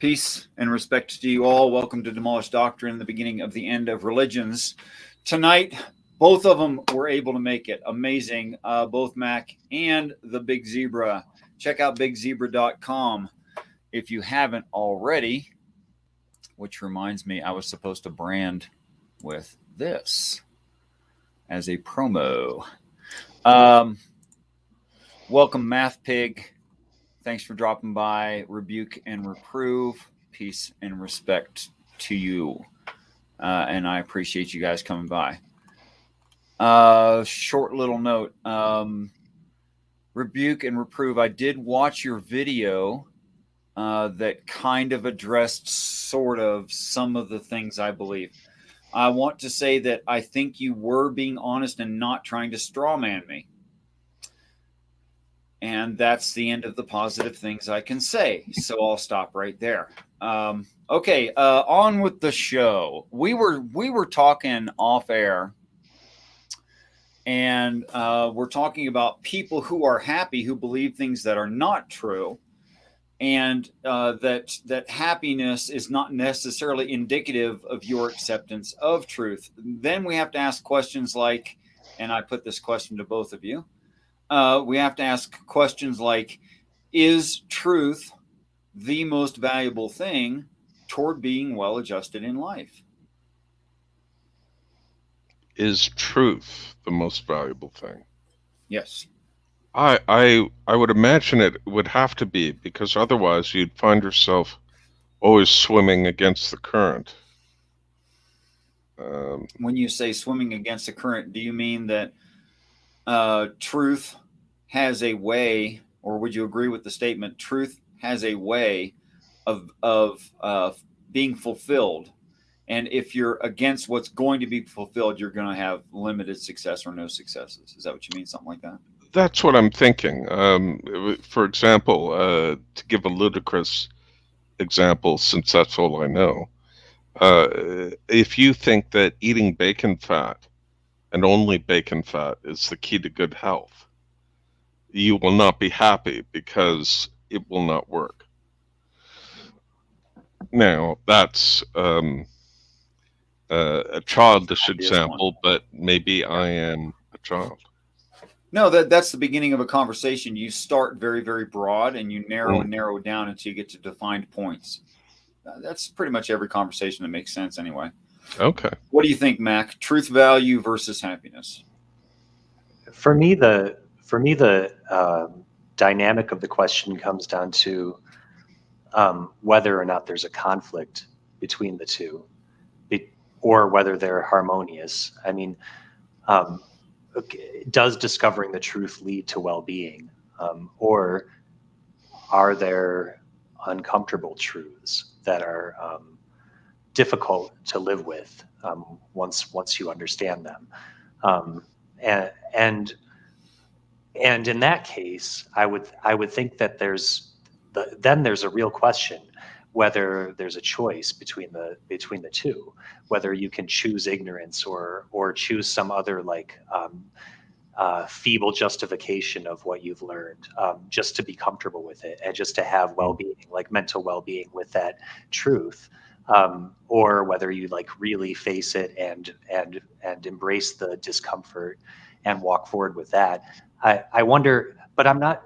Peace and respect to you all. Welcome to Demolished Doctrine, the beginning of the end of religions. Tonight, both of them were able to make it. Amazing. Both Mac and the Big Zebra. Check out BigZebra.com if you haven't already. Which reminds me, I was supposed to brand with this as a promo. Welcome, Math Pig. Thanks for dropping by. Rebuke and reprove. Peace and respect to you. And I appreciate you guys coming by. Short little note. Rebuke and reprove. I did watch your video that kind of addressed sort of some of the things I believe. I want to say that I think you were being honest and not trying to straw man me. And that's the end of the positive things I can say. So I'll stop right there. Okay, on with the show. We were talking off air, and we're talking about people who are happy, who believe things that are not true, and that happiness is not necessarily indicative of your acceptance of truth. Then we have to ask questions like, and I put this question to both of you. We have to ask questions like, is truth the most valuable thing toward being well-adjusted in life? Is truth the most valuable thing? Yes. I would imagine it would have to be, because otherwise you'd find yourself always swimming against the current. When you say swimming against the current, do you mean that truth has a way, or would you agree with the statement, truth has a way of being fulfilled, and if you're against what's going to be fulfilled, you're going to have limited success or no successes? Is that what you mean? Something like that? That's what I'm thinking. For example, to give a ludicrous example, since that's all I know, if you think that eating bacon fat and only bacon fat is the key to good health, you will not be happy because it will not work. Now, that's a childish example, but maybe I am a child. No, that's the beginning of a conversation. You start very, very broad, and you narrow and narrow down until you get to defined points. That's pretty much every conversation that makes sense anyway. Okay. What do you think, Mac? Truth value versus happiness? For me, the dynamic of the question comes down to whether or not there's a conflict between the two, or whether they're harmonious. I mean, does discovering the truth lead to well-being, or are there uncomfortable truths that are difficult to live with once you understand them? And in that case, I would think that there's a real question whether there's a choice between the two, whether you can choose ignorance or choose some other feeble justification of what you've learned, just to be comfortable with it and just to have well-being, like mental well-being with that truth, or whether you really face it and embrace the discomfort and walk forward with that. I wonder, but I'm not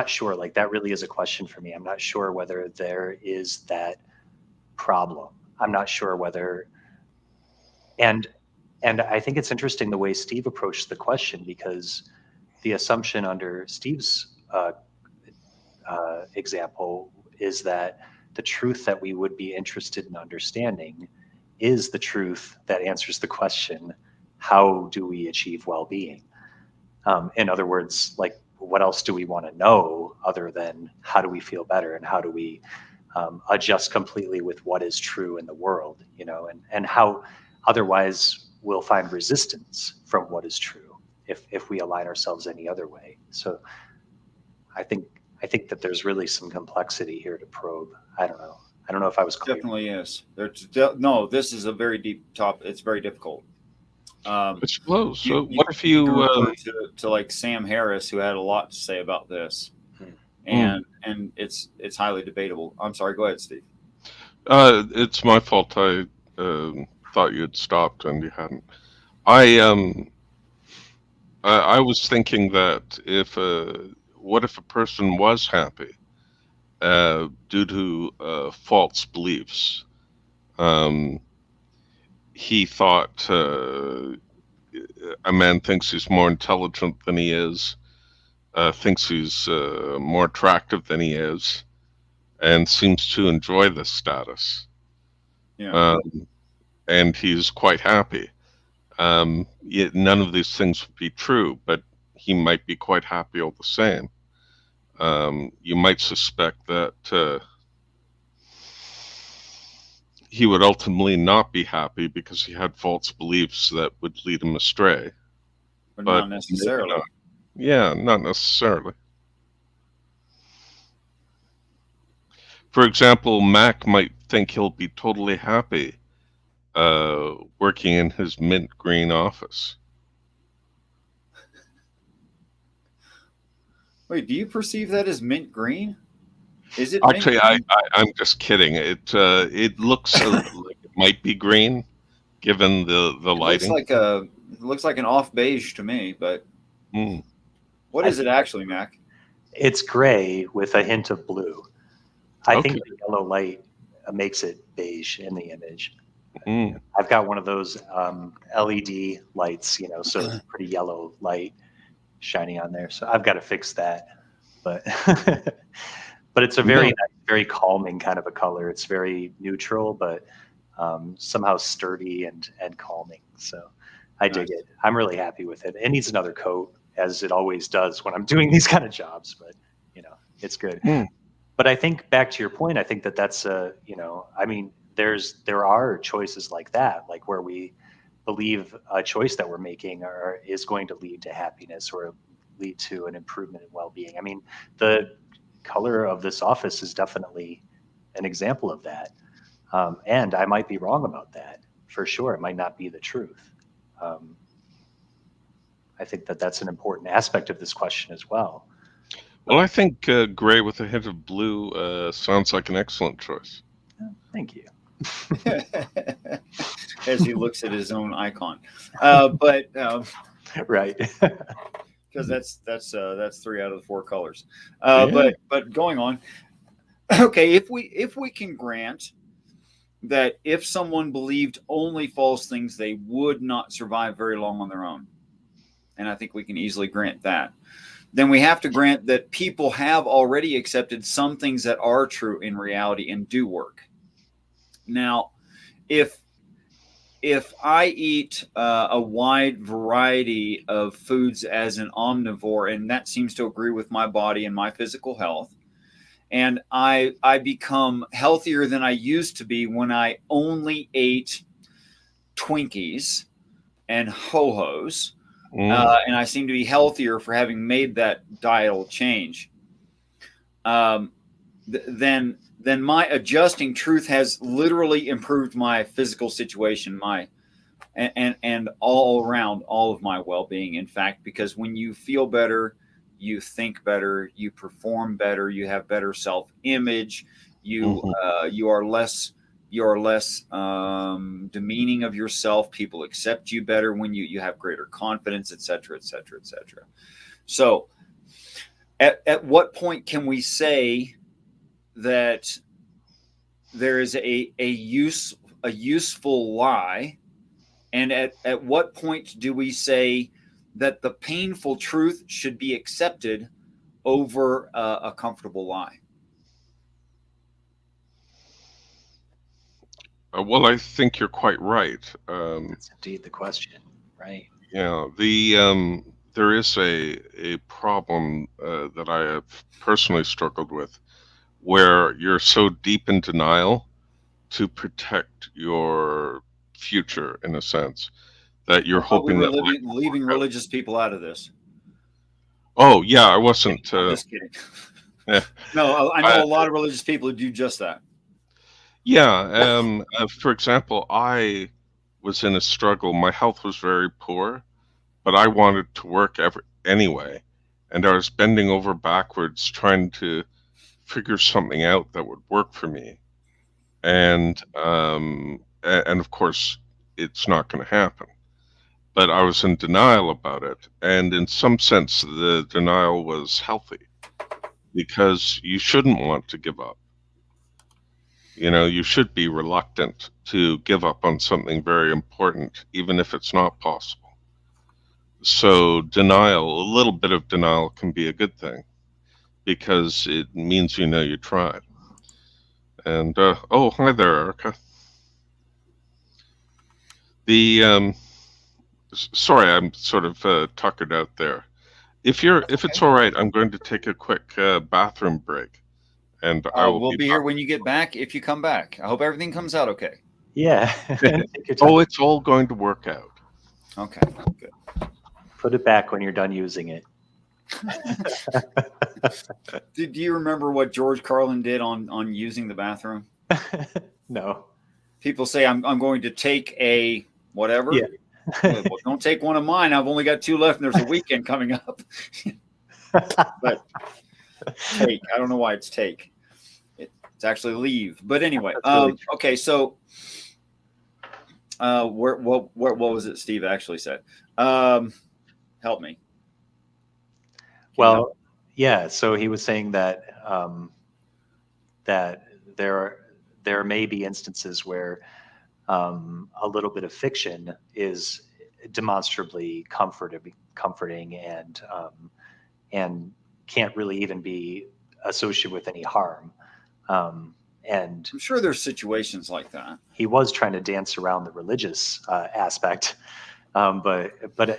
sure. That really is a question for me. I'm not sure whether there is that problem. I'm not sure whether, and I think it's interesting the way Steve approached the question, because the assumption under Steve's example is that the truth that we would be interested in understanding is the truth that answers the question, how do we achieve well-being? In other words, what else do we want to know other than how do we feel better, and how do we adjust completely with what is true in the world, and how otherwise we'll find resistance from what is true if we align ourselves any other way. So I think that there's really some complexity here to probe. I don't know if I was clear. Definitely is. No, this is a very deep topic. It's very difficult. It's close. So what if you to Sam Harris, who had a lot to say about this, and and it's highly debatable. I'm sorry. Go ahead, Steve. It's my fault. I thought you had stopped and you hadn't. I was thinking that what if a person was happy due to false beliefs? He thought a man thinks he's more intelligent than he is, thinks he's more attractive than he is, and seems to enjoy this status. Yeah. And he's quite happy. Yet none of these things would be true, but he might be quite happy all the same. You might suspect that he would ultimately not be happy because he had false beliefs that would lead him astray. But not necessarily. Yeah, not necessarily. For example, Mac might think he'll be totally happy working in his mint green office. Wait, do you perceive that as mint green? Is it Actually, mint green? I'm just kidding. It looks like it might be green, given the lighting. It looks like an off beige to me, but what is it actually, Mac? It's gray with a hint of blue. I think the yellow light makes it beige in the image. I've got one of those LED lights, so pretty yellow light shining on there. So I've got to fix that. But but it's a very nice, very calming kind of a color. It's very neutral, but somehow sturdy and calming. So I dig it. I'm really happy with it. It needs another coat, as it always does when I'm doing these kind of jobs, but it's good. But I think back to your point, I think that's I mean, there are choices like that, like where we believe a choice that we're making is going to lead to happiness or lead to an improvement in well-being. I mean, the color of this office is definitely an example of that. And I might be wrong about that for sure. It might not be the truth. I think that's an important aspect of this question as well. Well, I think gray with a hint of blue sounds like an excellent choice. Thank you. As he looks at his own icon, but right, because that's 3 out of the 4 colors. But going on, okay, if we can grant that if someone believed only false things, they would not survive very long on their own, and I think we can easily grant that. Then we have to grant that people have already accepted some things that are true in reality and do work. Now, if I eat a wide variety of foods as an omnivore, and that seems to agree with my body and my physical health, and I become healthier than I used to be when I only ate Twinkies and Ho-Hos, and I seem to be healthier for having made that diet change, then my adjusting truth has literally improved my physical situation, and all around all of my well-being. In fact, because when you feel better, you think better, you perform better, you have better self-image, you are less demeaning of yourself. People accept you better when you have greater confidence, etc., etc., etc. So, at what point can we say that there is a useful lie, and at what point do we say that the painful truth should be accepted over a comfortable lie? Well, I think you're quite right. That's indeed the question, right? Yeah, there is a problem that I have personally struggled with, where you're so deep in denial to protect your future, in a sense, that you're hoping that leaving religious people out of this. Oh yeah, I wasn't. I'm just kidding. Yeah. No, I know a lot of religious people who do just that. Yeah. For example, I was in a struggle. My health was very poor, but I wanted to work anyway, and I was bending over backwards trying to figure something out that would work for me, and of course, it's not going to happen. But I was in denial about it, and in some sense, the denial was healthy, because you shouldn't want to give up. You should be reluctant to give up on something very important, even if it's not possible. So denial, a little bit of denial, can be a good thing, because it means you tried. And oh, hi there, Erica. Sorry, I'm sort of tuckered out there. If it's all right, I'm going to take a quick bathroom break, and I will we'll be back. here when you get back, if you come back. I hope everything comes out okay. Yeah. Oh, it's all going to work out. Okay, good. Put it back when you're done using it. Do you remember what George Carlin did on using the bathroom? No. People say, I'm going to take a whatever. Yeah. Well, don't take one of mine. I've only got 2 left, and there's a weekend coming up. But take. I don't know why it's take. It's actually leave. But anyway, really okay. So, what was it Steve actually said? Help me. Well, yeah. So he was saying that that there may be instances where a little bit of fiction is demonstrably comforting and can't really even be associated with any harm. And I'm sure there's situations like that. He was trying to dance around the religious aspect, but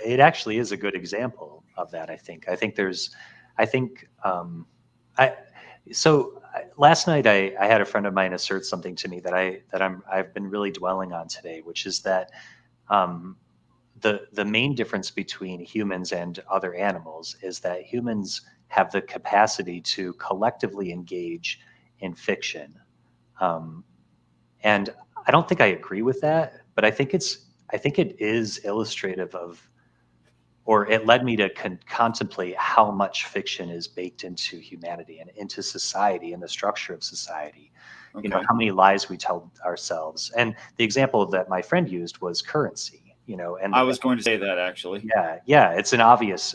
it actually is a good example of that. I think last night I had a friend of mine assert something to me that I've been really dwelling on today, which is that the main difference between humans and other animals is that humans have the capacity to collectively engage in fiction. And I don't think I agree with that, but I think it is illustrative of, or it led me to contemplate how much fiction is baked into humanity and into society and the structure of society. Okay. How many lies we tell ourselves. And the example that my friend used was currency. And I was going to say that actually. Yeah, it's an obvious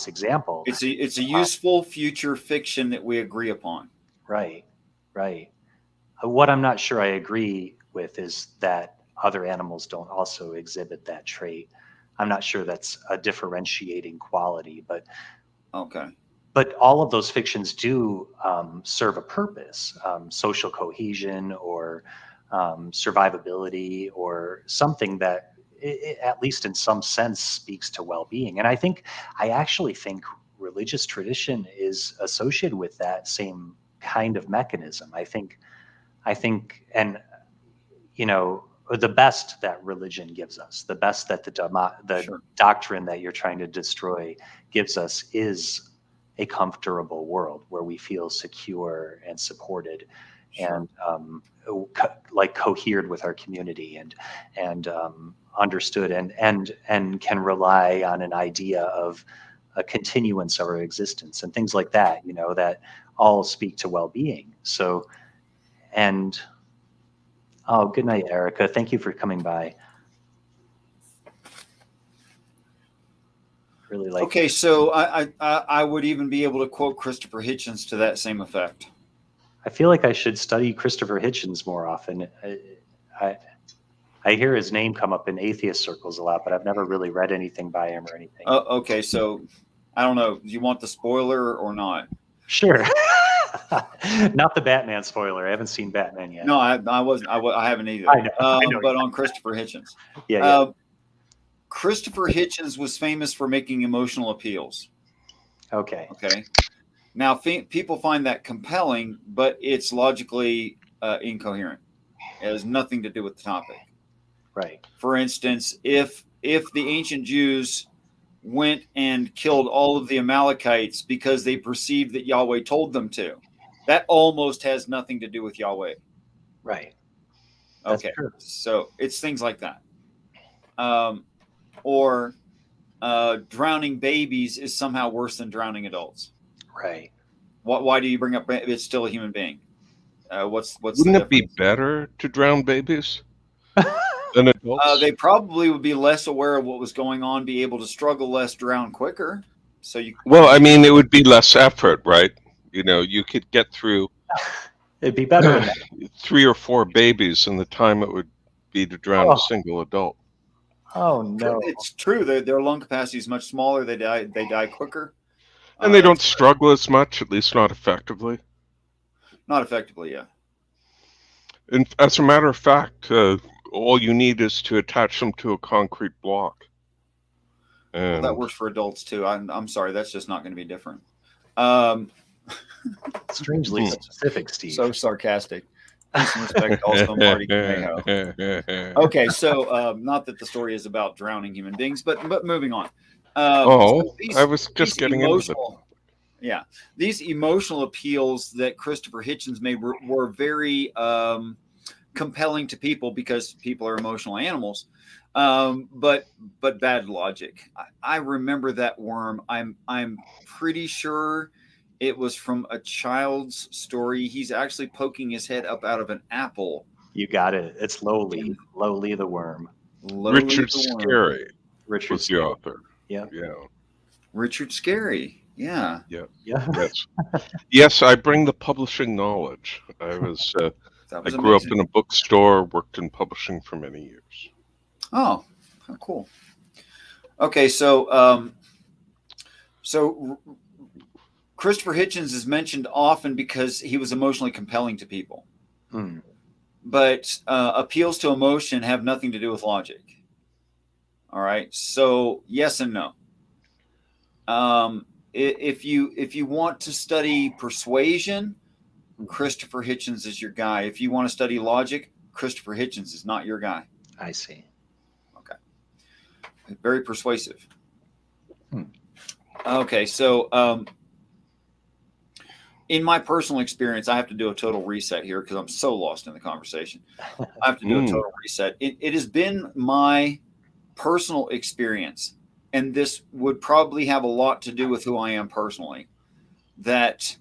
example. It's a useful future fiction that we agree upon. Right. What I'm not sure I agree with is that other animals don't also exhibit that trait. I'm not sure that's a differentiating quality, but okay. But all of those fictions do serve a purpose, social cohesion or survivability or something that, at least in some sense, speaks to well-being. And I actually think religious tradition is associated with that same kind of mechanism. I think, and the best that religion gives us, the best that the Sure. doctrine that you're trying to destroy gives us is a comfortable world where we feel secure and supported. Sure. And cohered with our community and understood and can rely on an idea of a continuance of our existence and things like that, that all speak to well-being. So, and oh, good night, Erica. Thank you for coming by. Really like. Okay, so I would even be able to quote Christopher Hitchens to that same effect. I feel like I should study Christopher Hitchens more often. I hear his name come up in atheist circles a lot, but I've never really read anything by him or anything. Okay, so I don't know. Do you want the spoiler or not? Sure. Not the Batman spoiler. I haven't seen Batman yet. No, I wasn't. I haven't either. I know. But on Christopher Hitchens. Yeah. Christopher Hitchens was famous for making emotional appeals. Okay. Now, people find that compelling, but it's logically incoherent. It has nothing to do with the topic. Right. For instance, if the ancient Jews went and killed all of the Amalekites because they perceived that Yahweh told them to, that almost has nothing to do with Yahweh. Right. Okay. So it's things like that. Or drowning babies is somehow worse than drowning adults. Right. Why do you bring up it's still a human being? What's Wouldn't the it be difference? better to drown babies than adults? They probably would be less aware of what was going on, be able to struggle less, drown quicker. So you Well, I mean, it would be less effort, right? You could get through It'd be better in that. 3 or 4 babies in the time it would be to drown a Oh, single adult. oh no. it's true. Their lung capacity is much smaller. They die quicker. And they don't That's struggle as much, at least not effectively. not effectively, yeah. And as a matter of fact, all you need is to attach them to a concrete block. Well, And that works for adults too. I'm sorry, that's just not going to be different. Strangely specific, Steve. So sarcastic. Peace and respect also Marty Camejo. Okay, so not that the story is about drowning human beings, but moving on. So I was just getting into it. Yeah, these emotional appeals that Christopher Hitchens made were very compelling to people because people are emotional animals. But bad logic. I remember that worm. I'm pretty sure it was from a child's story. He's actually poking his head up out of an apple. You got it. It's Lowly the worm. Richard Scarry was the author. Yeah. Richard Scarry. Yeah. Yes. Yes, I bring the publishing knowledge. I grew up in a bookstore, worked in publishing for many years. Oh, how cool. Okay, so Christopher Hitchens is mentioned often because he was emotionally compelling to people. But appeals to emotion have nothing to do with logic. All right, so yes and no. If you want to study persuasion, Christopher Hitchens is your guy. If you want to study logic, Christopher Hitchens is not your guy. I see. Okay. Very persuasive. Okay, so in my personal experience, I have to do a total reset here because I'm so lost in the conversation. I have to do a total reset. It has been my personal experience, and this would probably have a lot to do with who I am personally, that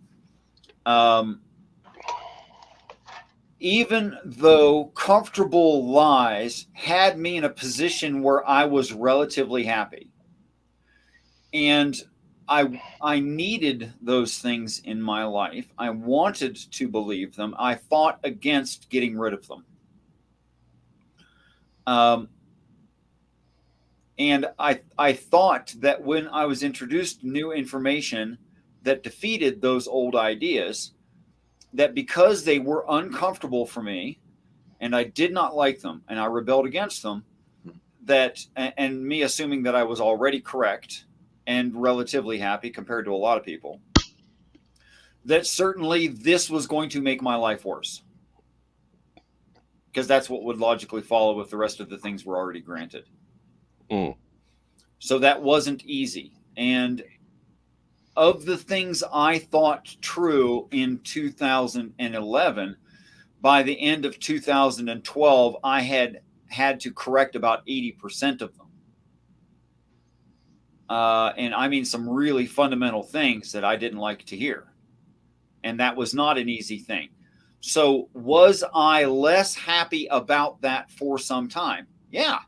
even though comfortable lies had me in a position where I was relatively happy, and I needed those things in my life. I wanted to believe them. I fought against getting rid of them. And I thought that when I was introduced new information that defeated those old ideas, that because they were uncomfortable for me and I did not like them and I rebelled against them, that, and me assuming that I was already correct and relatively happy compared to a lot of people, that certainly this was going to make my life worse. Because that's what would logically follow if the rest of the things were already granted. So that wasn't easy. And of the things I thought true in 2011, by the end of 2012, I had to correct about 80% of them. And I mean some really fundamental things that I didn't like to hear. And that was not an easy thing. So was I less happy about that for some time? Yeah.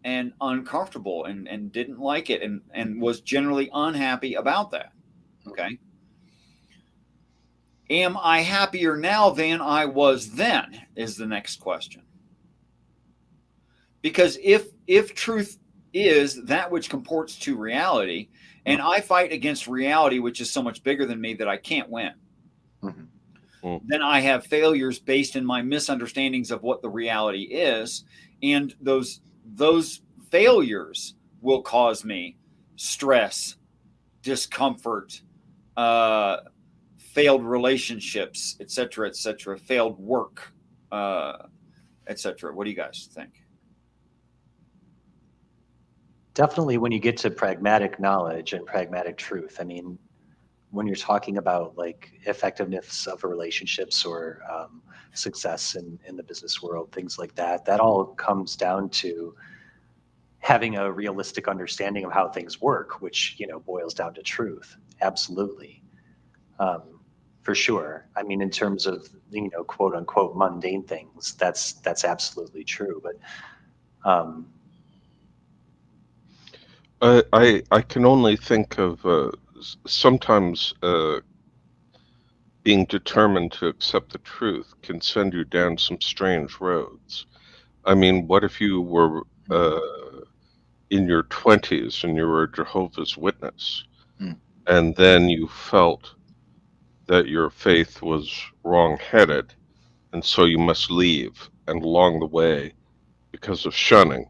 And uncomfortable and didn't like it and was generally unhappy about that. Okay. Am I happier now than I was then is the next question. Because if truth is that which comports to reality, and I fight against reality, which is so much bigger than me that I can't win, then I have failures based in my misunderstandings of what the reality is. And those failures will cause me stress, discomfort, failed relationships, etc., failed work, etc. What do you guys think? Definitely when you get to pragmatic knowledge and pragmatic truth. I mean, when you're talking about like effectiveness of relationships or success in the business world, things like that, that all comes down to having a realistic understanding of how things work, which, boils down to truth. absolutely. For sure. I mean, in terms of, quote unquote mundane things, that's absolutely true. But I can only think of sometimes being determined to accept the truth can send you down some strange roads. I mean, what if you were in your 20s and you were a Jehovah's Witness, and then you felt that your faith was wrong-headed, and so you must leave, and along the way, because of shunning,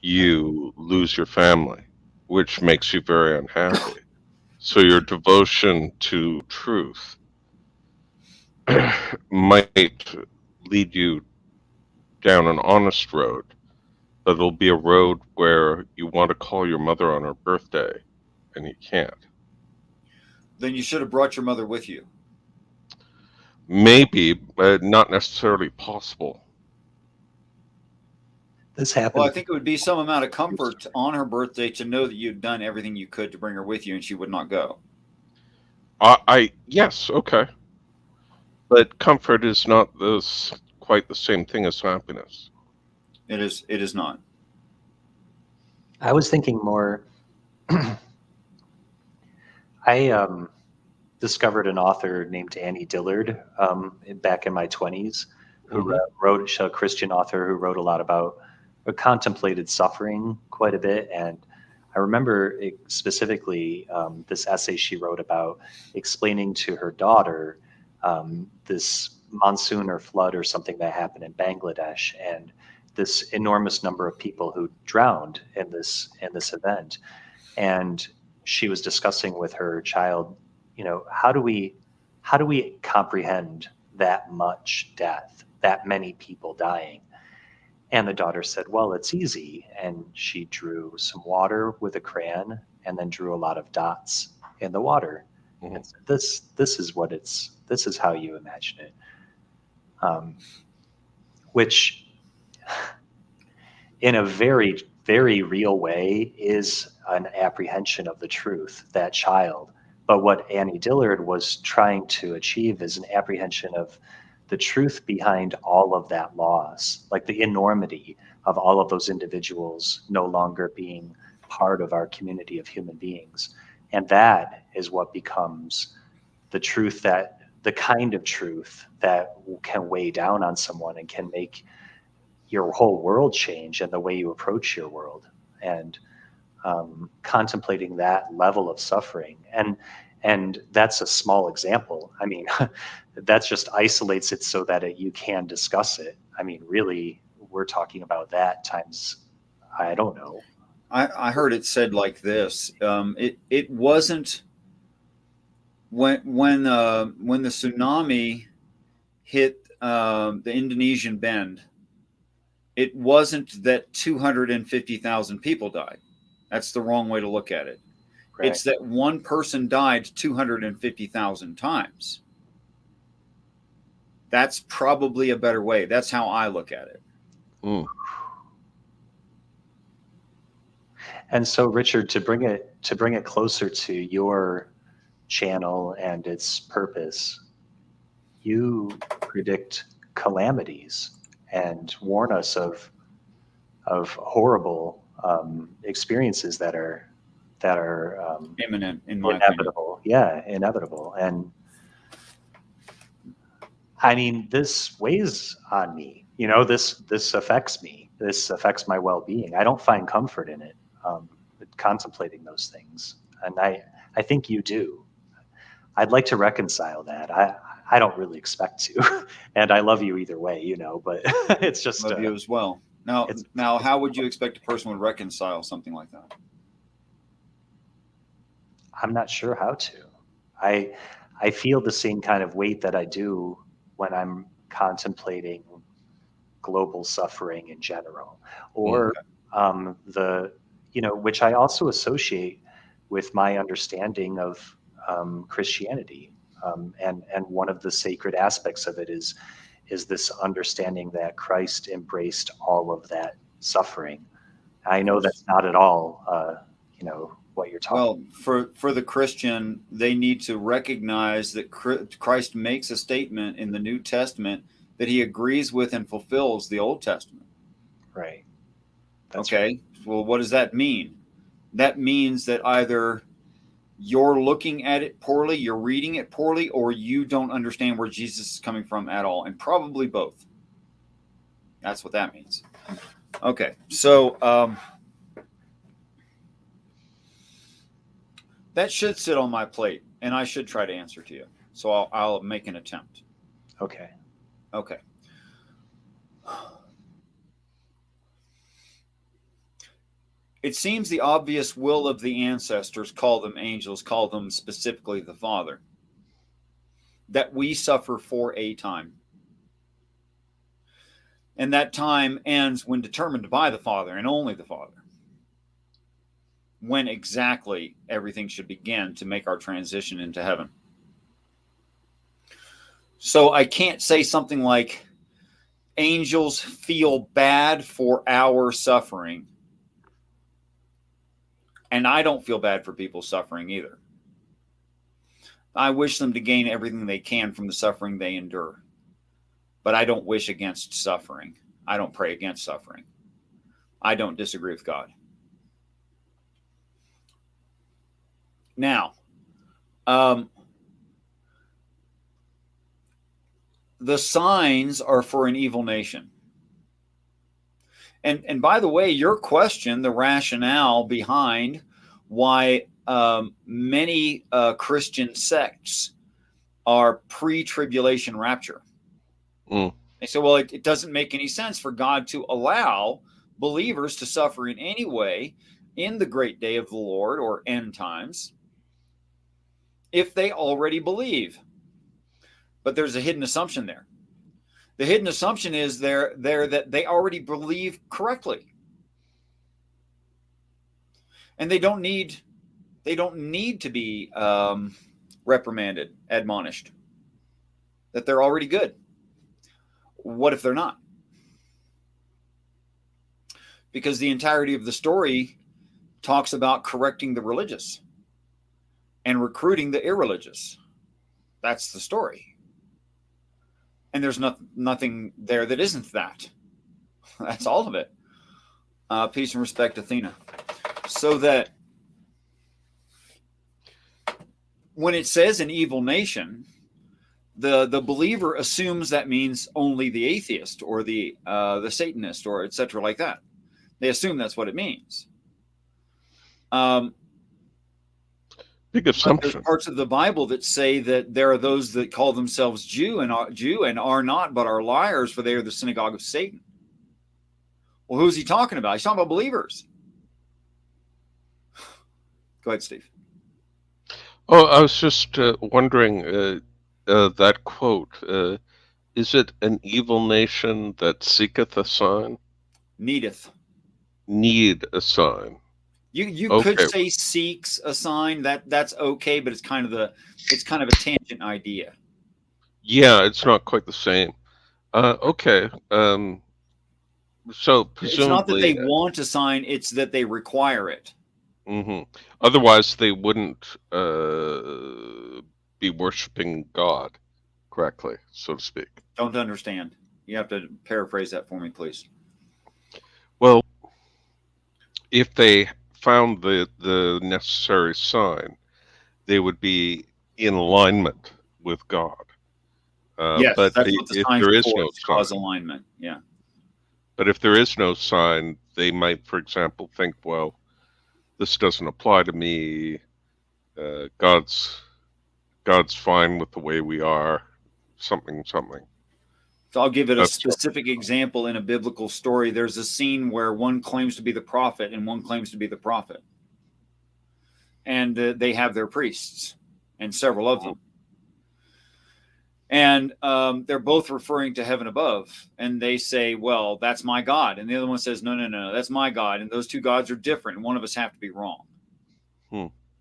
you lose your family, which makes you very unhappy. So your devotion to truth might lead you down an honest road, but it'll be a road where you want to call your mother on her birthday, and you can't. Then you should have brought your mother with you. Maybe, but not necessarily possible. this happens. Well, I think it would be some amount of comfort on her birthday to know that you'd done everything you could to bring her with you, and she would not go. Yes, okay. But comfort is not quite the same thing as happiness. It is not. I was thinking more. I discovered an author named Annie Dillard back in my 20s, who wrote a Christian author who wrote a lot about contemplated suffering quite a bit. And I remember specifically this essay she wrote about explaining to her daughter this monsoon or flood or something that happened in Bangladesh, and this enormous number of people who drowned in this event. And she was discussing with her child, how do we comprehend that much death, that many people dying? And the daughter said, well, it's easy. And she drew some water with a crayon and then drew a lot of dots in the water. Mm-hmm. And said, this is how you imagine it. Which in a very, very real way is an apprehension of the truth, that child. But what Annie Dillard was trying to achieve is an apprehension of the truth behind all of that loss, like the enormity of all of those individuals no longer being part of our community of human beings. And that is what becomes the truth, that the kind of truth that can weigh down on someone and can make your whole world change and the way you approach your world. And contemplating that level of suffering. And that's a small example. I mean, that just isolates it so that you can discuss it. I mean, really, we're talking about that times, I don't know. I heard it said like this. It wasn't when the tsunami hit the Indonesian Bend. It wasn't that 250,000 people died. That's the wrong way to look at it. Right. It's that one person died 250,000 times. That's probably a better way. That's how I look at it. Mm. And so, Richard, to bring it closer to your channel and its purpose, you predict calamities and warn us of horrible experiences that are imminent, in my inevitable opinion. Yeah, inevitable. And I mean, this weighs on me. This affects me. This affects my well-being. I don't find comfort in it, contemplating those things. And I think you do. I'd like to reconcile that. I don't really expect to, and I love you either way, but it's just love you as well. Now, how would you expect a person would reconcile something like that? I'm not sure how to. I feel the same kind of weight that I do when I'm contemplating global suffering in general, or which I also associate with my understanding of Christianity. And one of the sacred aspects of it is this understanding that Christ embraced all of that suffering. I know that's not at all, what you're talking. Well, for the Christian, they need to recognize that Christ makes a statement in the New Testament that he agrees with and fulfills the Old Testament. Right. That's okay. right. Well, what does that mean? That means that either you're looking at it poorly, you're reading it poorly, or you don't understand where Jesus is coming from at all, and probably both. That's what that means. Okay, so that should sit on my plate, and I should try to answer to you. So I'll make an attempt. Okay. Okay. It seems the obvious will of the ancestors, call them angels, call them specifically the Father, that we suffer for a time. And that time ends when determined by the Father and only the Father. When exactly everything should begin to make our transition into heaven. So I can't say something like, angels feel bad for our suffering. And I don't feel bad for people suffering either. I wish them to gain everything they can from the suffering they endure. But I don't wish against suffering. I don't pray against suffering. I don't disagree with God. Now, the signs are for an evil nation. And by the way, your question, the rationale behind why many Christian sects are pre-tribulation rapture. They say, well, it doesn't make any sense for God to allow believers to suffer in any way in the great day of the Lord or end times if they already believe. But there's a hidden assumption there. The hidden assumption is there that they already believe correctly. And they don't need to be reprimanded, admonished. That they're already good. What if they're not? Because the entirety of the story talks about correcting the religious and recruiting the irreligious. That's the story. And there's nothing there that isn't that. That's all of it. Peace and respect, Athena. So that when it says an evil nation, the believer assumes that means only the atheist or the Satanist or etc. like that. They assume that's what it means. Big assumption. There's parts of the Bible that say that there are those that call themselves Jew and are not, but are liars, for they are the synagogue of Satan. Well, who's he talking about? He's talking about believers. Go ahead, Steve. Oh, I was just wondering, that quote, is it an evil nation that seeketh a sign? Needeth. Need a sign. You Okay. could say seeks a sign. That's okay, but it's kind of a tangent idea. Yeah, it's not quite the same. Okay. So presumably, it's not that they want a sign; it's that they require it. Otherwise, they wouldn't be worshiping God correctly, so to speak. Don't understand. You have to paraphrase that for me, please. Well, if they found the necessary sign, they would be in alignment with God. Yes, but that's what the if sign's there is for, no to cause sign, alignment. Yeah. but if there is no sign, they might, for example, think, well, this doesn't apply to me. God's fine with the way we are. Something. So I'll give it a That's specific example in a biblical story. There's a scene where one claims to be the prophet and one claims to be the prophet. And they have their priests, and several of them. And they're both referring to heaven above. And they say, well, that's my God. And the other one says, no, that's my God. And those two gods are different. And one of us have to be wrong.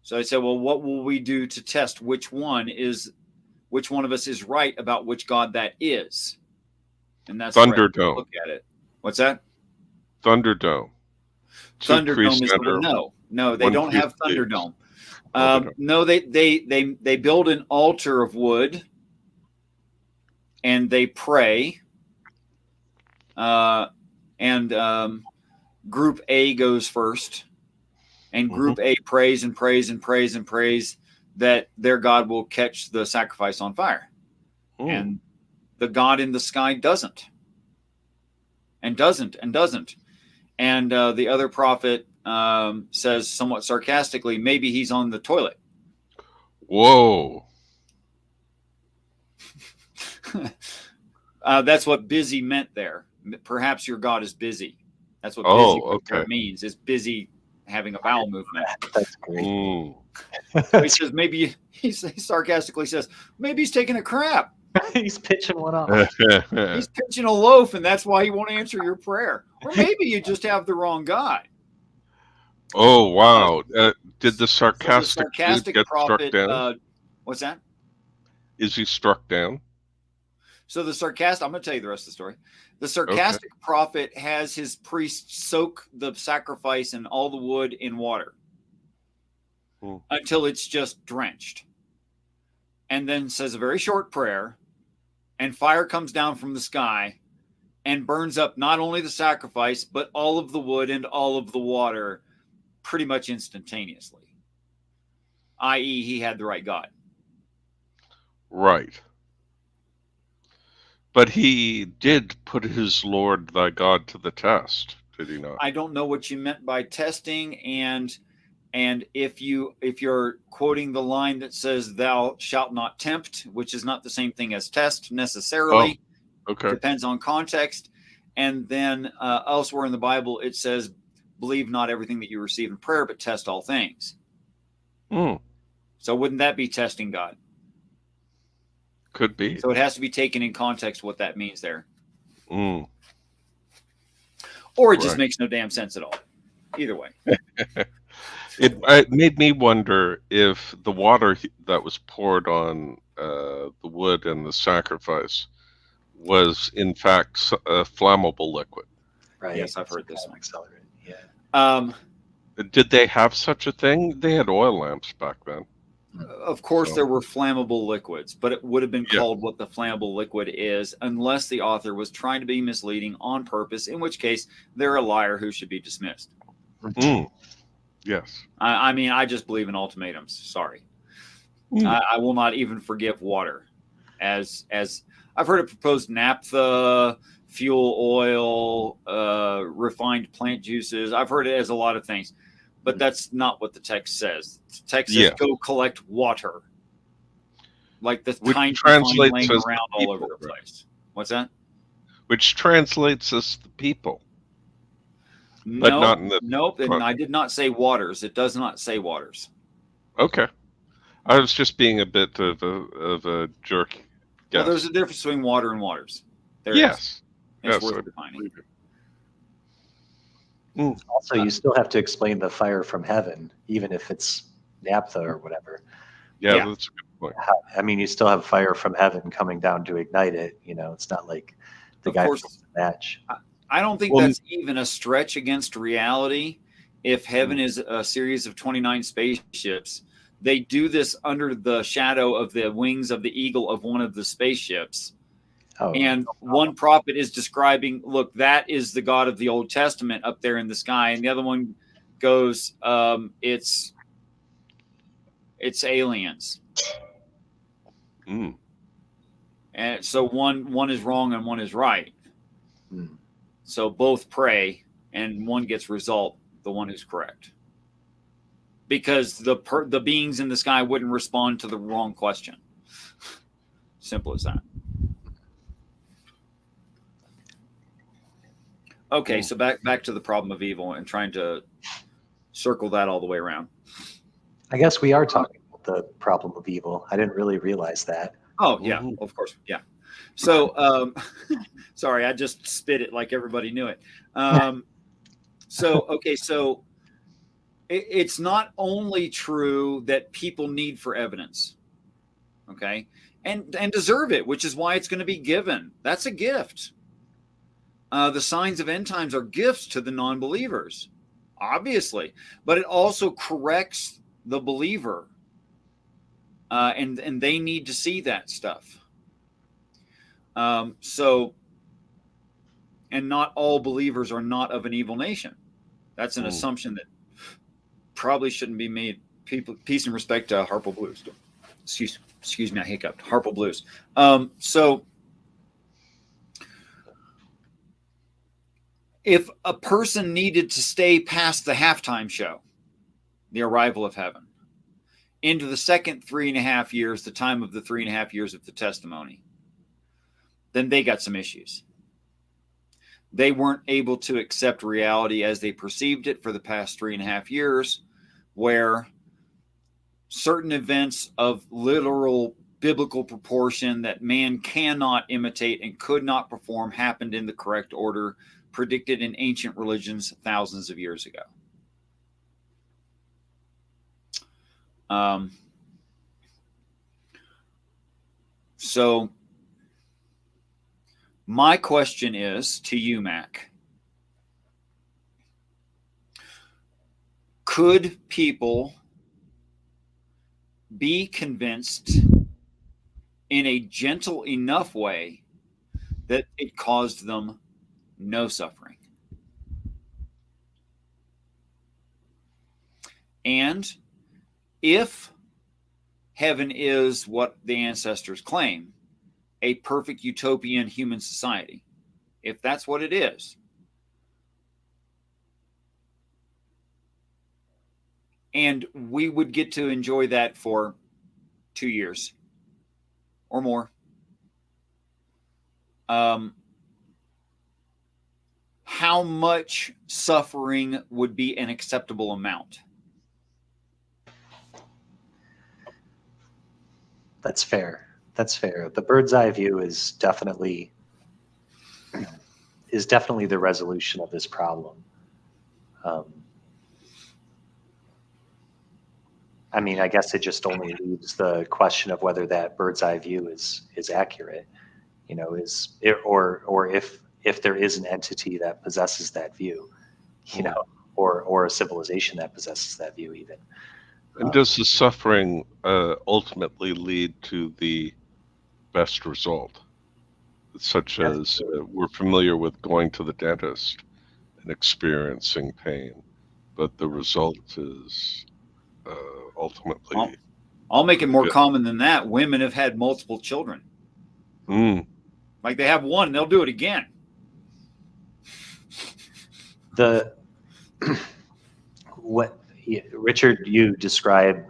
So I said, well, what will we do to test which one of us is right about which God that is? And that's Thunderdome. Look at it. What's that? Thunderdome. Thunderdome is the no. No, they One don't piece have believes. Thunderdome. Oh, they don't. No, they build an altar of wood and they pray. And Group A goes first, and Group A prays and prays and prays and prays that their God will catch the sacrifice on fire. And the God in the sky doesn't. And doesn't. And the other prophet says somewhat sarcastically, maybe he's on the toilet. Whoa. That's what busy meant there. Perhaps your God is busy. That's what busy means, is busy having a bowel movement. That's great. So he says, maybe, he sarcastically says, maybe he's taking a crap. He's pitching one off. He's pitching a loaf, and that's why he won't answer your prayer. Or maybe you just have the wrong God. Oh, wow. Did the sarcastic dude get prophet, struck down? What's that? Is he struck down? So I'm going to tell you the rest of the story. The sarcastic prophet has his priests soak the sacrifice and all the wood in water until it's just drenched. And then says a very short prayer, and fire comes down from the sky and burns up not only the sacrifice, but all of the wood and all of the water pretty much instantaneously. I.e., he had the right God. Right. But he did put his Lord thy God to the test, did he not? I don't know what you meant by testing, and if you're quoting the line that says thou shalt not tempt, which is not the same thing as test necessarily. Oh, okay. Depends on context. And then elsewhere in the Bible it says, believe not everything that you receive in prayer, but test all things. So wouldn't that be testing God? Could be. So it has to be taken in context what that means there. Or it just makes no damn sense at all. Either way. It made me wonder if the water that was poured on the wood and the sacrifice was in fact a flammable liquid. Right. Yes, I've heard this one. Accelerate. Yeah. Did they have such a thing? They had oil lamps back then. Of course, there were flammable liquids, but it would have been called what the flammable liquid is, unless the author was trying to be misleading on purpose, in which case they're a liar who should be dismissed. Yes. I mean, I just believe in ultimatums. Sorry. I will not even forgive water. As I've heard it proposed, naphtha, fuel oil, refined plant juices. I've heard it as a lot of things. But that's not what the text says. The text says, go collect water. Like the kind you find laying around all over the place. What's that? Which translates as the people. But not in the nope. And I did not say waters. It does not say waters. Okay. I was just being a bit of a jerk. Well, there's a difference between water and waters. There is. It's worth defining. Also, you still have to explain the fire from heaven, even if it's naphtha or whatever. Yeah, that's a good point. I mean, you still have fire from heaven coming down to ignite it. You know, it's not like the guy from the match. I don't think that's even a stretch against reality. If heaven is a series of 29 spaceships, they do this under the shadow of the wings of the eagle of one of the spaceships. And one prophet is describing, look, that is the God of the Old Testament up there in the sky. And the other one goes, it's aliens. And so one is wrong and one is right. So both pray and one gets result, the one who's correct. Because the beings in the sky wouldn't respond to the wrong question. Simple as that. Okay, so back to the problem of evil and trying to circle that all the way around. I guess we are talking about the problem of evil. I didn't really realize that. Oh, yeah, of course. Yeah. So, sorry, I just spit it like everybody knew it. So it's not only true that people need for evidence, okay, and deserve it, which is why it's going to be given. That's a gift. The signs of end times are gifts to the non-believers. obviously, but it also corrects the believer, and they need to see that stuff. So, and not all believers are not of an evil nation. That's an assumption that probably shouldn't be made. People, peace and respect to Harpo Blues. Excuse me, I hiccuped. Harpo Blues. So, if a person needed to stay past the halftime show, the arrival of heaven, into the second 3.5 years, the time of the 3.5 years of the testimony, then they got some issues. They weren't able to accept reality as they perceived it for the past 3.5 years, where certain events of literal biblical proportion that man cannot imitate and could not perform happened in the correct order predicted in ancient religions thousands of years ago. So my question is to you, Mac. Could people be convinced in a gentle enough way that it caused them no suffering? And if heaven is what the ancestors claim, a perfect utopian human society, if that's what it is, and we would get to enjoy that for 2 years or more, how much suffering would be an acceptable amount? That's fair. That's fair. The bird's eye view is definitely the resolution of this problem. I mean, I guess it just only leaves the question of whether that bird's eye view is accurate. You know, is it, or if there is an entity that possesses that view, you know, or a civilization that possesses that view even. And does the suffering ultimately lead to the best result? Such as we're familiar with going to the dentist and experiencing pain, but the result is ultimately... I'll make it more common than that. Women have had multiple children. Like they have one, they'll do it again. Richard, you describe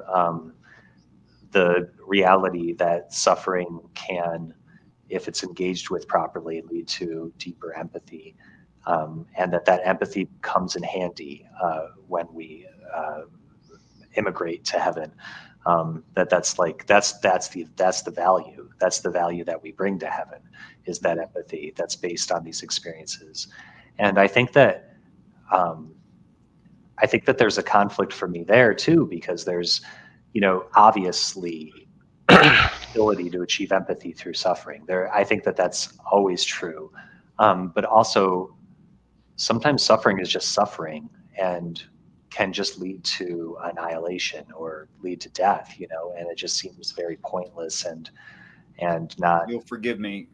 the reality that suffering can, if it's engaged with properly, lead to deeper empathy, and that empathy comes in handy when we immigrate to heaven. That's the value. That's the value that we bring to heaven, is that empathy that's based on these experiences. And I think that there's a conflict for me there too, because there's, you know, obviously ability to achieve empathy through suffering. I think that that's always true, but also sometimes suffering is just suffering and can just lead to annihilation or lead to death, you know, and it just seems very pointless and not. You'll forgive me.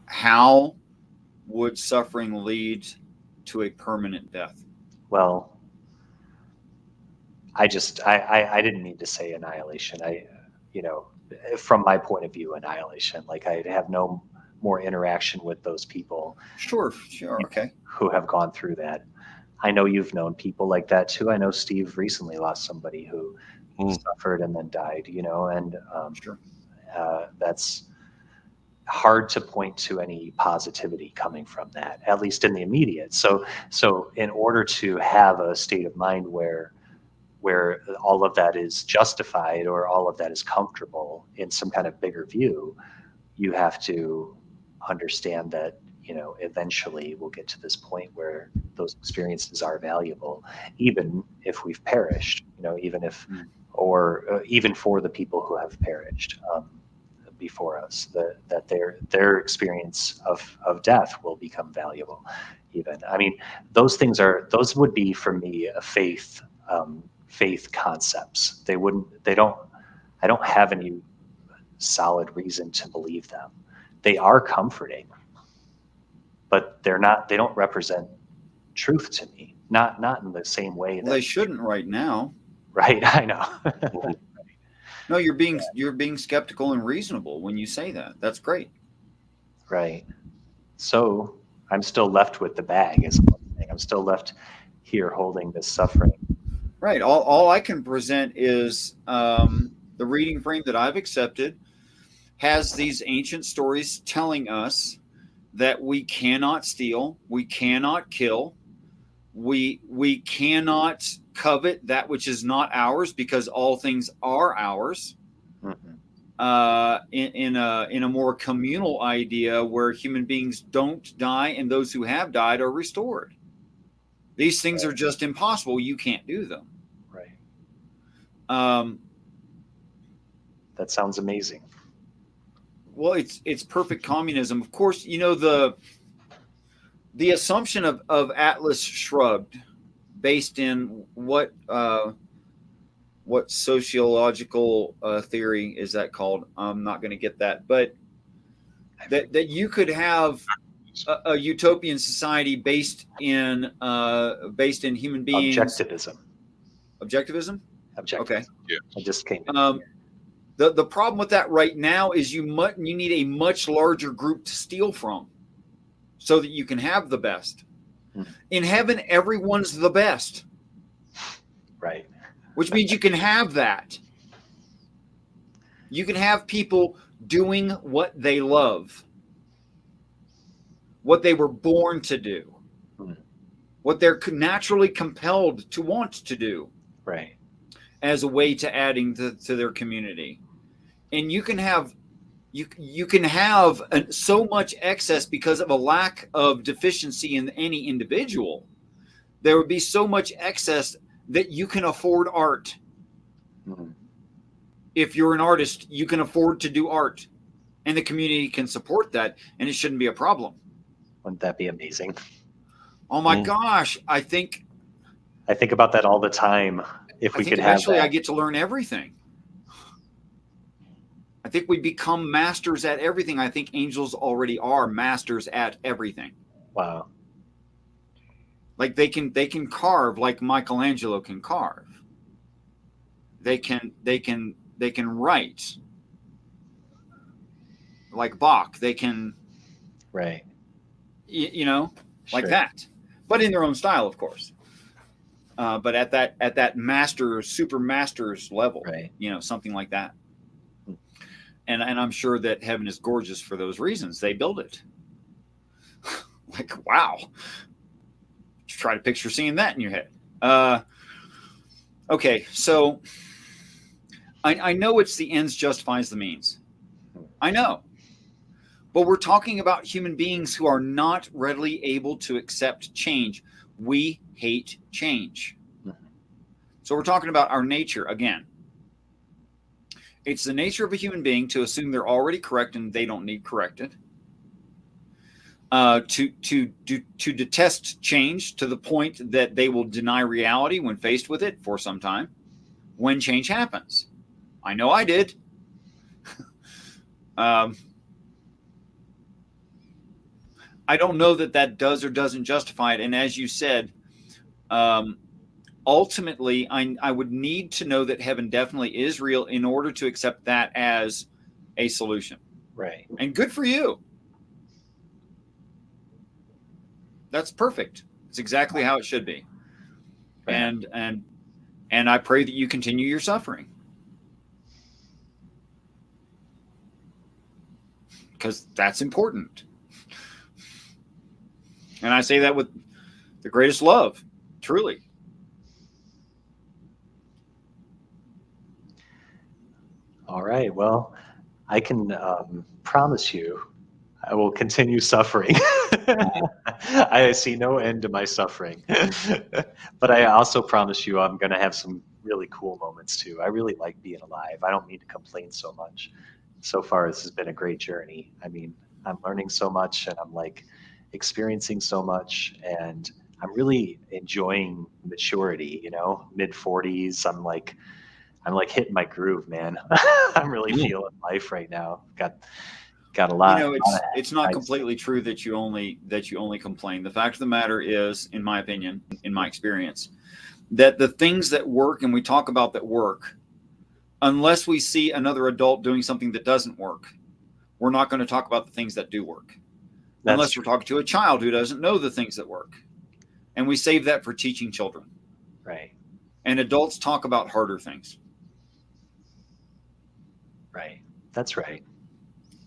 How would suffering lead to a permanent death? Well, I didn't mean to say annihilation. You know, from my point of view, annihilation. Like I have no more interaction with those people. Sure, okay. Who have gone through that. I know you've known people like that too. I know Steve recently lost somebody who suffered and then died, you know, and sure. That's hard to point to any positivity coming from that, at least in the immediate. So in order to have a state of mind where all of that is justified or all of that is comfortable in some kind of bigger view, you have to understand that, you know, eventually we'll get to this point where those experiences are valuable, even if we've perished, you know, even if, or even for the people who have perished before us, that their experience of death will become valuable, even. I mean, those would be for me a faith concepts. I don't have any solid reason to believe them. They are comforting, but they don't represent truth to me. Not in the same way that Well, they shouldn't right now. Right, I know. No, you're being skeptical and reasonable when you say that. That's great. Right. So I'm still left with the bag, is what I'm saying. I'm still left here holding this suffering. Right. All I can present is the reading frame that I've accepted has these ancient stories telling us that we cannot steal, we cannot kill, we cannot covet that which is not ours, because all things are ours. In a more communal idea where human beings don't die and those who have died are restored. These things are just impossible. You can't do them. Right. That sounds amazing. Well, it's perfect communism. Of course, you know, the assumption of Atlas Shrugged, based in what sociological theory is that called? I'm not going to get that, but that you could have a utopian society based in human beings. Objectivism. Objectivism. Okay. Yeah. I just came. The problem with that right now is you need a much larger group to steal from, so that you can have the best. In heaven, everyone's the best. Right. Which means you can have that. You can have people doing what they love, what they were born to do, what they're naturally compelled to want to do. Right. As a way to adding to their community. And you can have so much excess because of a lack of deficiency in any individual. There would be so much excess that you can afford art. If you're an artist, you can afford to do art, and the community can support that, and it shouldn't be a problem. Wouldn't that be amazing? Oh my gosh, I think about that all the time. If we could eventually have that. I get to learn everything. I think we become masters at everything. I think angels already are masters at everything. Wow. Like they can carve like Michelangelo can carve. They can write like Bach. They can, right. You know, like that, but in their own style, of course. But at that master, super masters level, right. You know, something like that. And I'm sure that heaven is gorgeous for those reasons. They build it. Like, wow. Try to picture seeing that in your head. Okay, so I know it's the ends justifies the means. I know. But we're talking about human beings who are not readily able to accept change. We hate change. So we're talking about our nature again. It's the nature of a human being to assume they're already correct and they don't need corrected. To detest change to the point that they will deny reality when faced with it for some time when change happens. I know I did. I don't know that does or doesn't justify it. And as you said, ultimately, I would need to know that heaven definitely is real in order to accept that as a solution. Right. And good for you. That's perfect. It's exactly how it should be. Right. And I pray that you continue your suffering. Because that's important. And I say that with the greatest love, truly. All right. Well, I can promise you I will continue suffering. I see no end to my suffering. But I also promise you I'm going to have some really cool moments too. I really like being alive. I don't mean to complain so much. So far, this has been a great journey. I mean, I'm learning so much, and I'm like experiencing so much, and I'm really enjoying maturity, you know, mid 40s. I'm like hitting my groove, man. I'm really feeling life right now. Got a lot. It's not completely true that you only complain. The fact of the matter is, in my opinion, in my experience, that the things that work, and we talk about that work, unless we see another adult doing something that doesn't work, we're not going to talk about the things that do work. Unless we're talking to a child who doesn't know the things that work. And we save that for teaching children. Right. And adults talk about harder things. Right. That's right.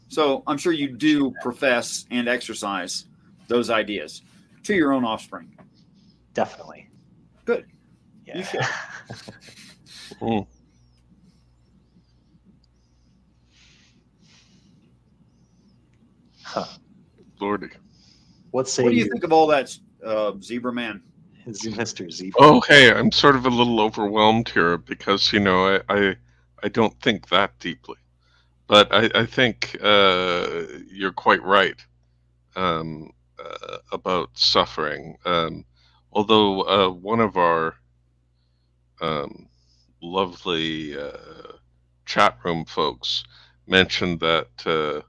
So I'm sure you do profess and exercise those ideas to your own offspring. Definitely. Good. Yeah. You should. Huh. Lordy. What do you think of all that, Zebra Man? Mr. Zebra? Oh, hey, I'm sort of a little overwhelmed here because, you know, I don't think that deeply. But I think you're quite right about suffering. Although one of our lovely chat room folks mentioned that,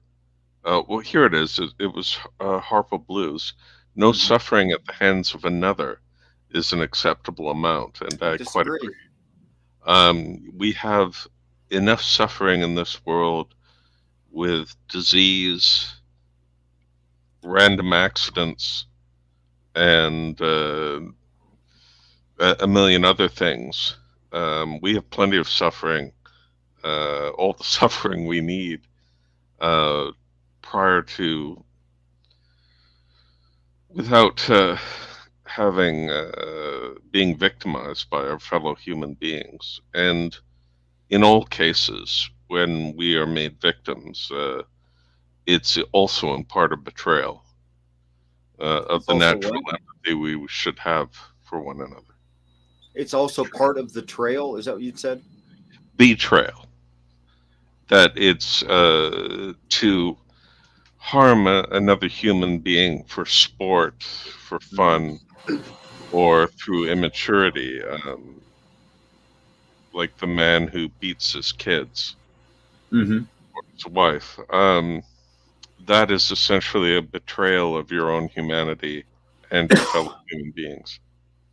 well, here it is. It was Harpo Blues. No suffering at the hands of another is an acceptable amount, and I quite agree. We have enough suffering in this world with disease, random accidents, and a million other things. We have plenty of suffering, all the suffering we need prior to, without having being victimized by our fellow human beings. And in all cases, when we are made victims, it's also in part a betrayal of the natural empathy we should have for one another. It's also part of the trail. Is that what you'd said? Betrayal. That it's to harm another human being for sport, for fun, or through immaturity, like the man who beats his kids or his wife. That is essentially a betrayal of your own humanity and your fellow human beings.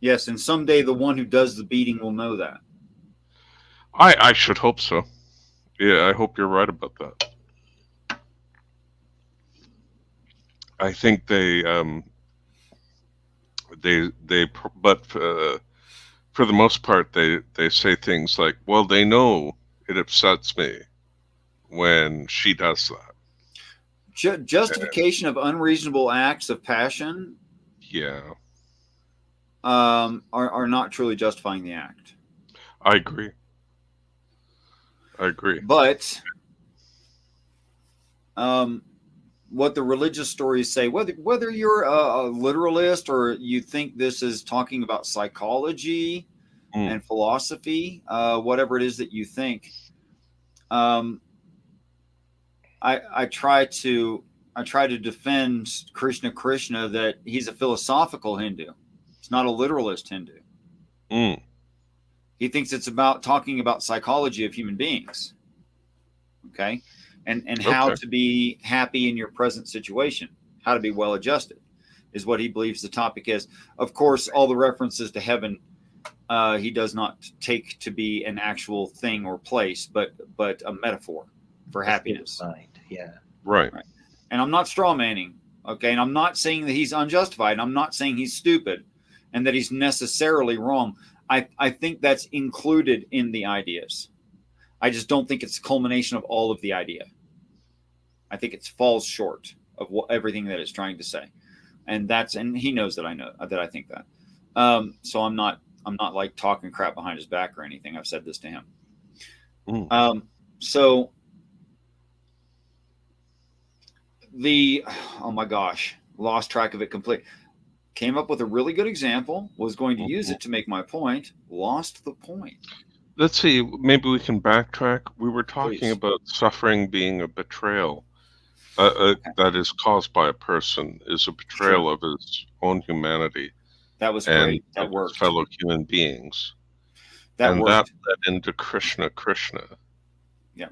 Yes, and someday the one who does the beating will know that. I should hope so. Yeah, I hope you're right about that. I think but for the most part, they say things like, well, they know it upsets me when she does that. Justification of unreasonable acts of passion, are not truly justifying the act. I agree. But what the religious stories say, whether you're a literalist or you think this is talking about psychology and philosophy, whatever it is that you think, I try to defend Krishna that he's a philosophical Hindu. It's not a literalist Hindu. He thinks it's about talking about psychology of human beings. Okay. And how to be happy in your present situation, how to be well adjusted is what he believes the topic is. Of course, all the references to heaven, he does not take to be an actual thing or place, but a metaphor for happiness. Right. And I'm not straw manning. Okay. And I'm not saying that he's unjustified. I'm not saying he's stupid and that he's necessarily wrong. I think that's included in the ideas. I just don't think it's a culmination of all of the idea. I think it falls short of everything that it's trying to say. And he knows that I think that. So I'm not like talking crap behind his back or anything. I've said this to him. So oh my gosh, lost track of it completely. Came up with a really good example, was going to use it to make my point, lost the point. Let's see, maybe we can backtrack. We were talking about suffering being a betrayal. that is caused by a person is a betrayal of his own humanity That was and great. That of his worked. fellow human beings. That And worked. that led into Krishna. Yeah,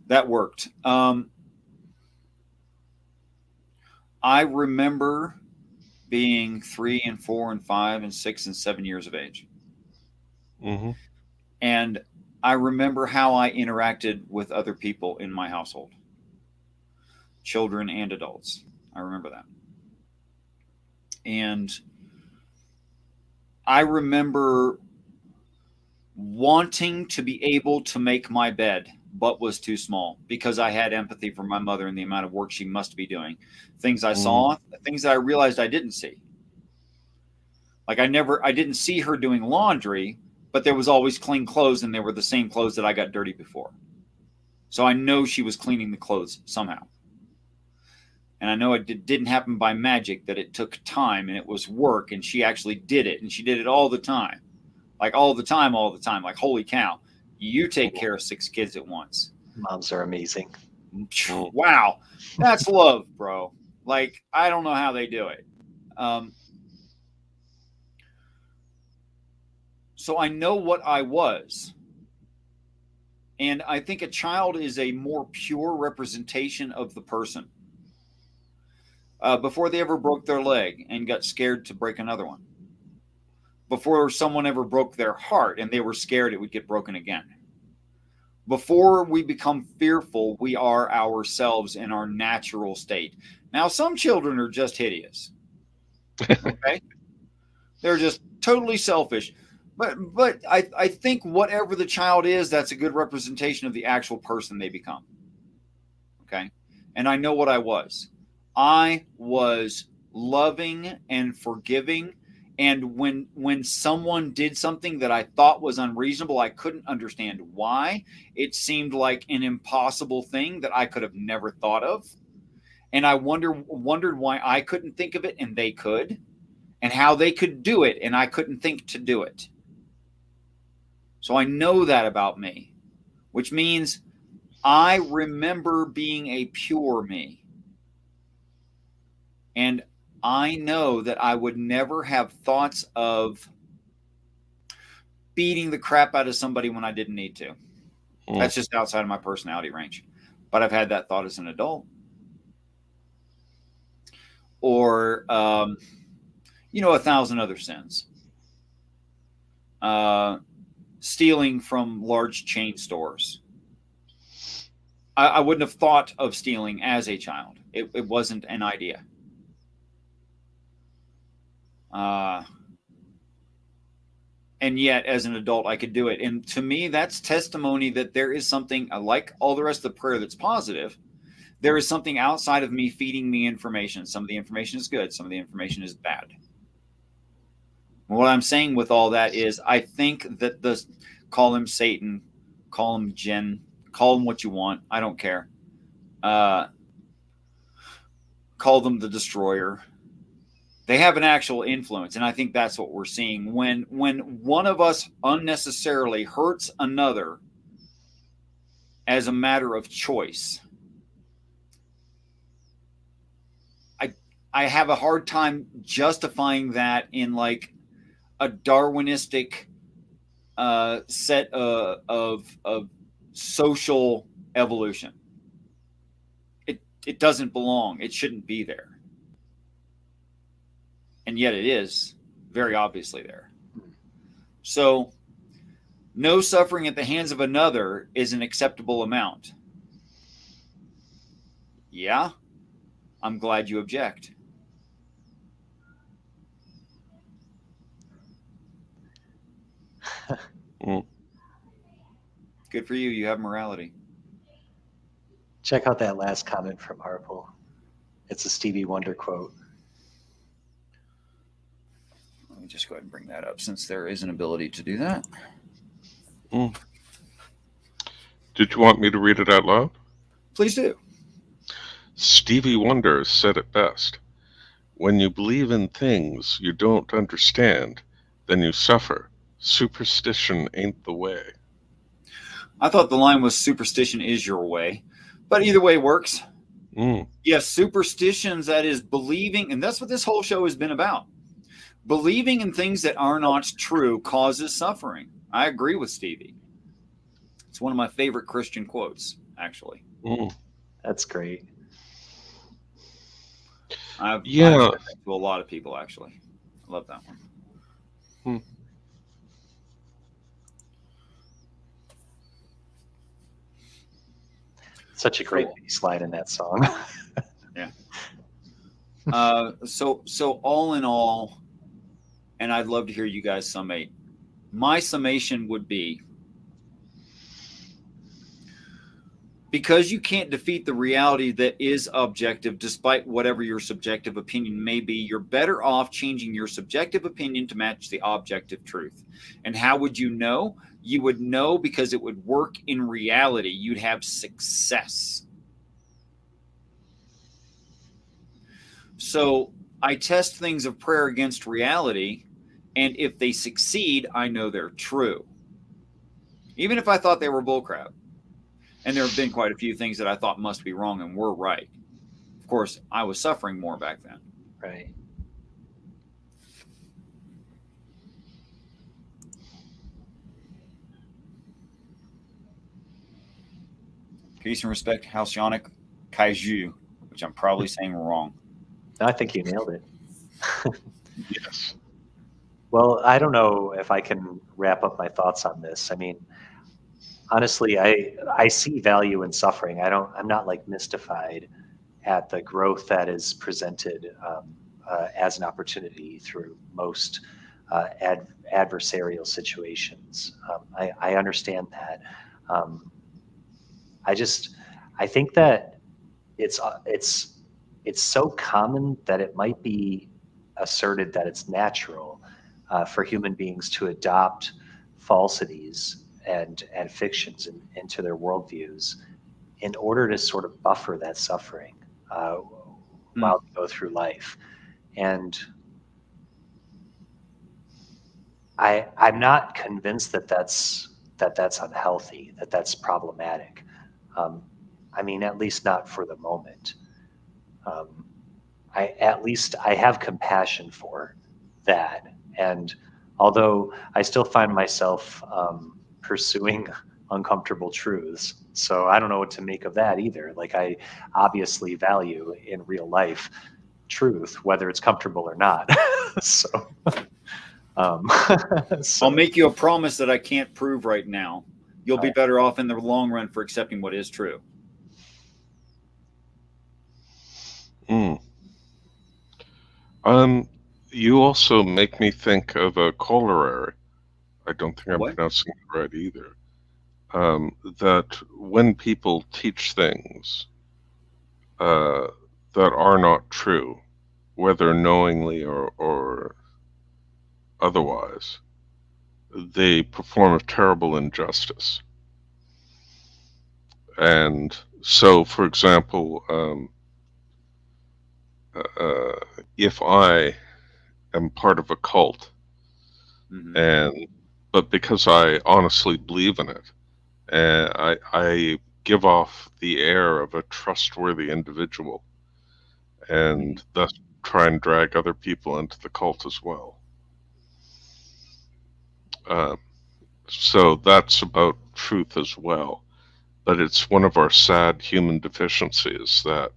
that worked. I remember being 3 and 4 and 5 and 6 and 7 years of age. Mm-hmm. And I remember how I interacted with other people in my household, children and adults. I remember that. And I remember wanting to be able to make my bed, but was too small because I had empathy for my mother and the amount of work she must be doing. Things I saw, things that I realized I didn't see. Like I didn't see her doing laundry, but there was always clean clothes and they were the same clothes that I got dirty before. So I know she was cleaning the clothes somehow. And I know it didn't happen by magic, that it took time and it was work and she actually did it. And she did it all the time. Like all the time. Like, holy cow, you take care of 6 kids at once. Moms are amazing. Wow. That's love, bro. Like, I don't know how they do it. So I know what I was. And I think a child is a more pure representation of the person. Before they ever broke their leg and got scared to break another one. Before someone ever broke their heart and they were scared it would get broken again. Before we become fearful, we are ourselves in our natural state. Now, some children are just hideous. Okay? They're just totally selfish. But I think whatever the child is, that's a good representation of the actual person they become. Okay? And I know what I was. I was loving and forgiving. And when someone did something that I thought was unreasonable, I couldn't understand why. It seemed like an impossible thing that I could have never thought of. And I wondered why I couldn't think of it and they could, and how they could do it and I couldn't think to do it. So I know that about me, which means I remember being a pure me. And I know that I would never have thoughts of beating the crap out of somebody when I didn't need to. That's just outside of my personality range. But I've had that thought as an adult. Or, 1,000 other sins. Stealing from large chain stores. I wouldn't have thought of stealing as a child. It wasn't an idea. And yet, as an adult, I could do it. And to me, that's testimony that there is something, like all the rest of the prayer that's positive, there is something outside of me feeding me information. Some of the information is good. Some of the information is bad. What I'm saying with all that is I think that call him Satan, call him Jinn, call him what you want. I don't care. Call them the destroyer. They have an actual influence. And I think that's what we're seeing. When one of us unnecessarily hurts another as a matter of choice, I have a hard time justifying that in like a Darwinistic set of social evolution. It doesn't belong. It shouldn't be there. And yet it is very obviously there. So no suffering at the hands of another is an acceptable amount. Yeah, I'm glad you object. Good for you. You have morality. Check out that last comment from Harpel. It's a Stevie Wonder quote. Let me just go ahead and bring that up since there is an ability to do that. Did you want me to read it out loud? Please do. Stevie Wonder said it best. When you believe in things you don't understand, then you suffer. Superstition ain't the way. I thought the line was superstition is your way, but either way works. Yes, superstitions, that is believing, and that's what this whole show has been about. Believing in things that are not true causes suffering. I agree with Stevie. It's one of my favorite Christian quotes, actually. That's great. I've Yeah. said that to a lot of people, actually. I love that one. Such a great bass line in that song. Yeah. So all in all, and I'd love to hear you guys summate. My summation would be, because you can't defeat the reality that is objective, despite whatever your subjective opinion may be, you're better off changing your subjective opinion to match the objective truth. And how would you know? You would know because it would work in reality. You'd have success. So I test things of prayer against reality, and if they succeed, I know they're true. Even if I thought they were bullcrap. And there have been quite a few things that I thought must be wrong and were right. Of course, I was suffering more back then. Right. Peace and respect, Halcyonic Kaiju, which I'm probably saying wrong. I think you nailed it. Yes. Well, I don't know if I can wrap up my thoughts on this. I mean, honestly, I see value in suffering. I'm not like mystified at the growth that is presented as an opportunity through most adversarial situations. I understand that. I think that it's so common that it might be asserted that it's natural for human beings to adopt falsities and fictions into their worldviews in order to sort of buffer that suffering while they go through life. And I'm not convinced that that's unhealthy, that that's problematic. I mean, at least not for the moment. I have compassion for that. And although I still find myself pursuing uncomfortable truths, so I don't know what to make of that either. Like, I obviously value in real life truth, whether it's comfortable or not. So I'll make you a promise that I can't prove right now. You'll be better off in the long run for accepting what is true. You also make me think of a corollary. I don't think I'm pronouncing it right either. That when people teach things that are not true, whether knowingly or otherwise, they perform a terrible injustice. And so, for example, if I am part of a cult, but because I honestly believe in it, and I give off the air of a trustworthy individual, and thus try and drag other people into the cult as well. So that's about truth as well. But it's one of our sad human deficiencies that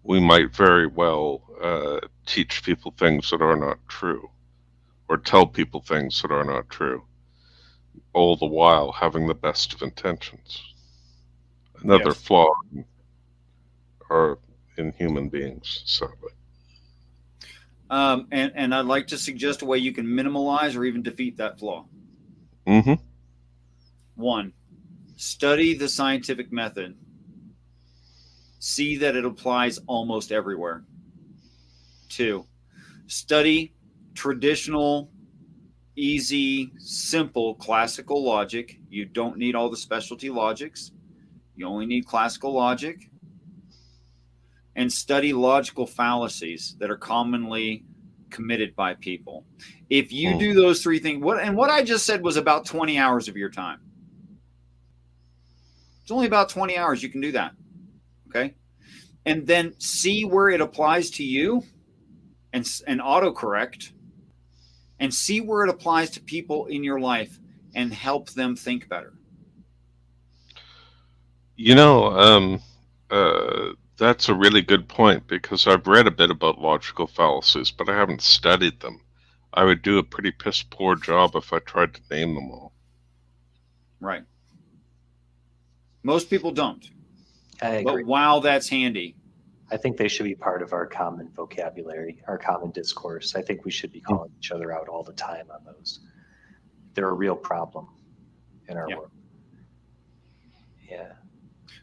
we might very well teach people things that are not true, or tell people things that are not true, all the while having the best of intentions. Another flaw in human beings, sadly. And I'd like to suggest a way you can minimalize or even defeat that flaw. 1, study the scientific method. See that it applies almost everywhere. 2, study traditional, easy, simple classical logic. You don't need all the specialty logics. You only need classical logic. And study logical fallacies that are commonly committed by people. If you do those 3 things, what I just said was about 20 hours of your time. It's only about 20 hours. You can do that. Okay. And then see where it applies to you and autocorrect, and see where it applies to people in your life and help them think better. You know, that's a really good point, because I've read a bit about logical fallacies, but I haven't studied them. I would do a pretty piss poor job if I tried to name them all. Right. Most people don't. I agree. But wow, that's handy. I think they should be part of our common vocabulary, our common discourse. I think we should be calling each other out all the time on those. They're a real problem in our world. Yeah.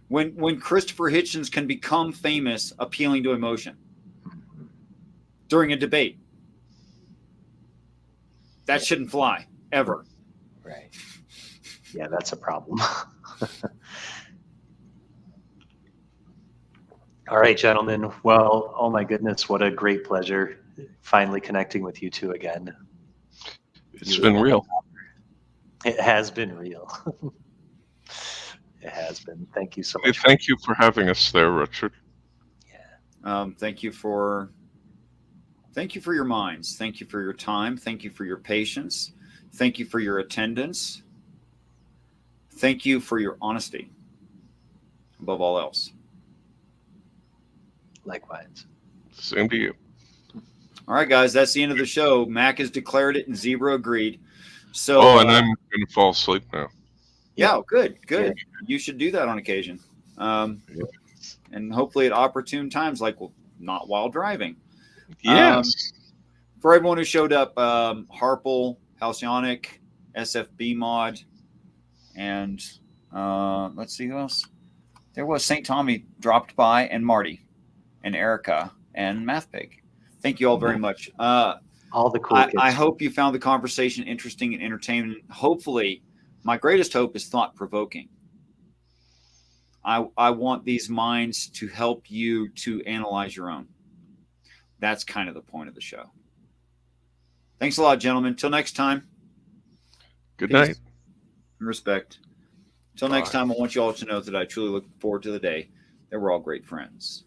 When Christopher Hitchens can become famous appealing to emotion during a debate, that shouldn't fly ever. Right. Yeah, that's a problem. All right, gentlemen. Well, oh my goodness, what a great pleasure finally connecting with you two again. It's been real. It has been real. It has been. Thank you so much. Thank you for having us there, Richard. Yeah. Thank you for your minds. Thank you for your time. Thank you for your patience. Thank you for your attendance. Thank you for your honesty, above all else. Likewise. Same to you. All right, guys, that's the end of the show. Mac has declared it and Zebra agreed. So, and I'm going to fall asleep now. Yeah, good. Yeah. You should do that on occasion. And hopefully at opportune times, like not while driving. Yes. For everyone who showed up, Harple, Halcyonic, SFB Mod, and let's see who else. There was St. Tommy dropped by, and Marty, and Erica, and MathPig. Thank you all very much. All the cool kids. I hope you found the conversation interesting and entertaining. Hopefully, my greatest hope is thought-provoking. I want these minds to help you to analyze your own. That's kind of the point of the show. Thanks a lot, gentlemen. Till next time. Good night. And respect. Till next time, I want you all to know that I truly look forward to the day that we're all great friends.